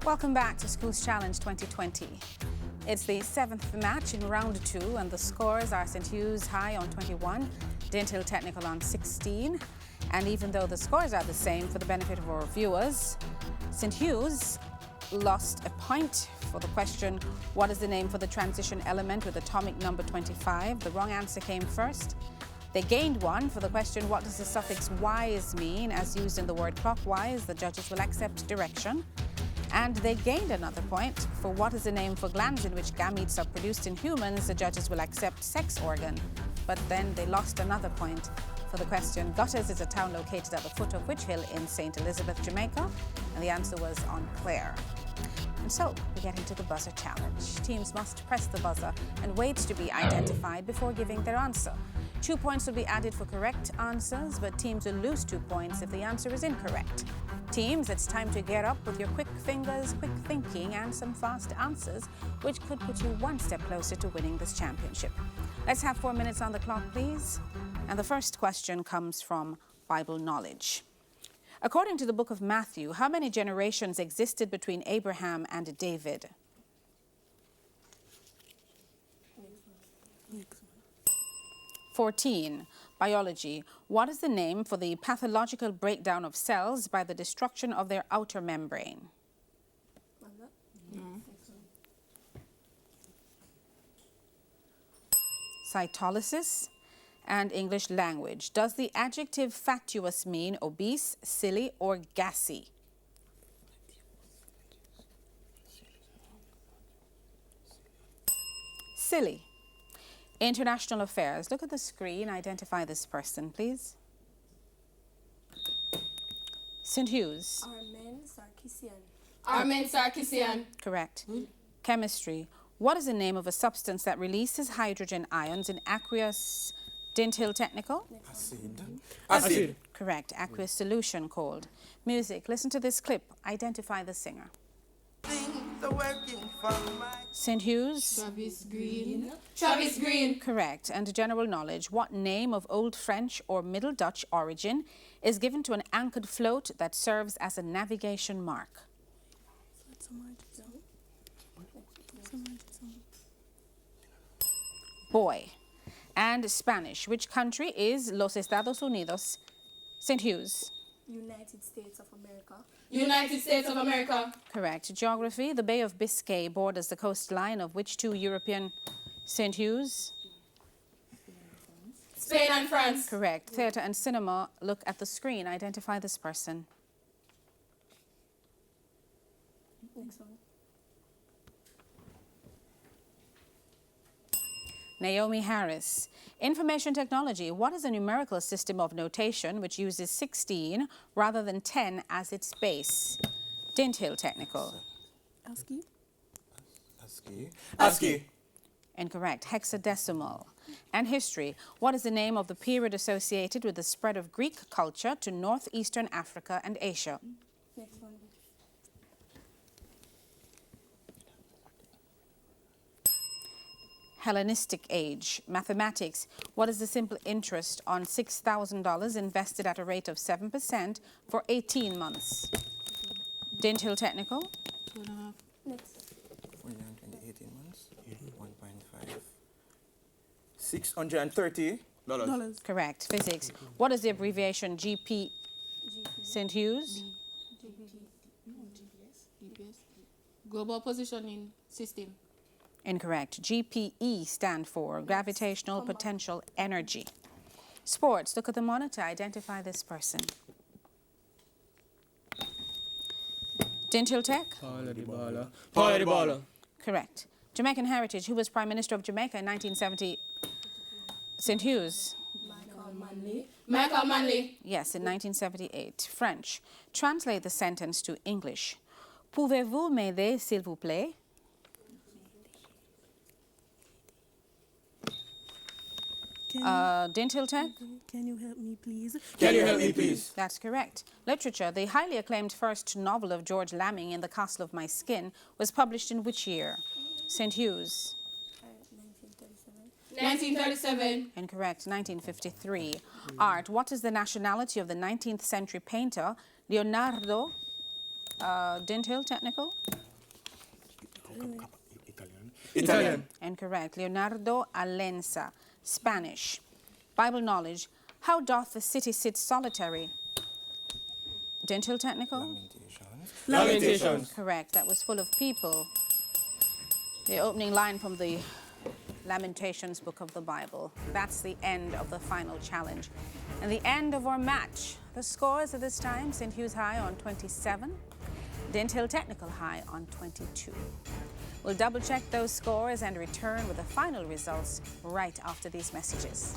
Welcome back to Schools Challenge 2020. It's the 7th match in round 2 and the scores are St. Hugh's High on 21, Dinthill Technical on 16. And even though the scores are the same, for the benefit of our viewers, St. Hugh's lost a point for the question, what is the name for the transition element with atomic number 25? The wrong answer came first. They gained 1 for the question, what does the suffix wise mean as used in the word clockwise? The judges will accept direction. And they gained another point for what is the name for glands in which gametes are produced in humans. The judges will accept sex organ. But then they lost another point for the question, Gutters is a town located at the foot of which hill in St. Elizabeth, Jamaica? And the answer was on Clare. And so we get into the buzzer challenge. Teams must press the buzzer and wait to be identified before giving their answer. 2 points will be added for correct answers, but teams will lose 2 points if the answer is incorrect. Teams, it's time to get up with your quick fingers, quick thinking, and some fast answers, which could put you 1 step closer to winning this championship. Let's have 4 minutes on the clock, please. And the first question comes from Bible knowledge. According to the book of Matthew, how many generations existed between Abraham and David? 14. Biology. What is the name for the pathological breakdown of cells by the destruction of their outer membrane? Cytolysis. And English language. Does the adjective fatuous mean obese, silly, or gassy? Silly. International affairs. Look at the screen. Identify this person, please. St. Hugh's. Armen Sarkisian. Correct. Chemistry. What is the name of a substance that releases hydrogen ions in aqueous Dinthill Technical? Acid. Correct. Aqueous solution called. Music. Listen to this clip. Identify the singer. St. Hugh's. Travis Green. Correct. And general knowledge. What name of Old French or Middle Dutch origin is given to an anchored float that serves as a navigation mark? Boy. And Spanish. Which country is Los Estados Unidos? St. Hugh's. United States of America. United States of America. Correct. Geography. The Bay of Biscay borders the coastline of which 2 European? St. Hugh's. Spain and France. Correct. Theatre and cinema. Look at the screen. Identify this person. Next one. Naomi Harris. Information technology. What is a numerical system of notation which uses 16 rather than 10 as its base? Dinthill Technical. ASCII. Incorrect. Hexadecimal. And history. What is the name of the period associated with the spread of Greek culture to northeastern Africa and Asia? Next one. Hellenistic age. Mathematics. What is the simple interest on $6,000 invested at a rate of 7% for 18 months? Dinthill Technical. 2.5. Next. 18 months. 1.5. $630. Correct. Physics. What is the abbreviation GP? St. Hugh's. GPS. Global Positioning System. Incorrect. GPE stand for gravitational potential energy. Sports. Look at the monitor. Identify this person. Dinthill Tech. Paula Dybala. Correct. Jamaican heritage. Who was Prime Minister of Jamaica in 1970? St. Hugh's. Michael Manley. Yes, in 1978. French. Translate the sentence to English. Pouvez-vous m'aider, s'il vous plaît? Dinthill Tech? Can you help me, please? Can you help me, please? That's correct. Literature. The highly acclaimed first novel of George Lamming, In the Castle of My Skin, was published in which year? St. Hugh's. 1937. Incorrect. 1953. Art. What is the nationality of the 19th century painter Leonardo Dinthill Technical. Italian. Incorrect. Leonardo Alenza, Spanish. Bible knowledge. How doth the city sit solitary? Dinthill Technical. Lamentations. Lamentations. Correct. That was full of people. The opening line from the Lamentations book of the Bible. That's the end of the final challenge. And the end of our match. The scores at this time, St. Hugh's High on 27, Dinthill Technical High on 22. We'll double check those scores and return with the final results right after these messages.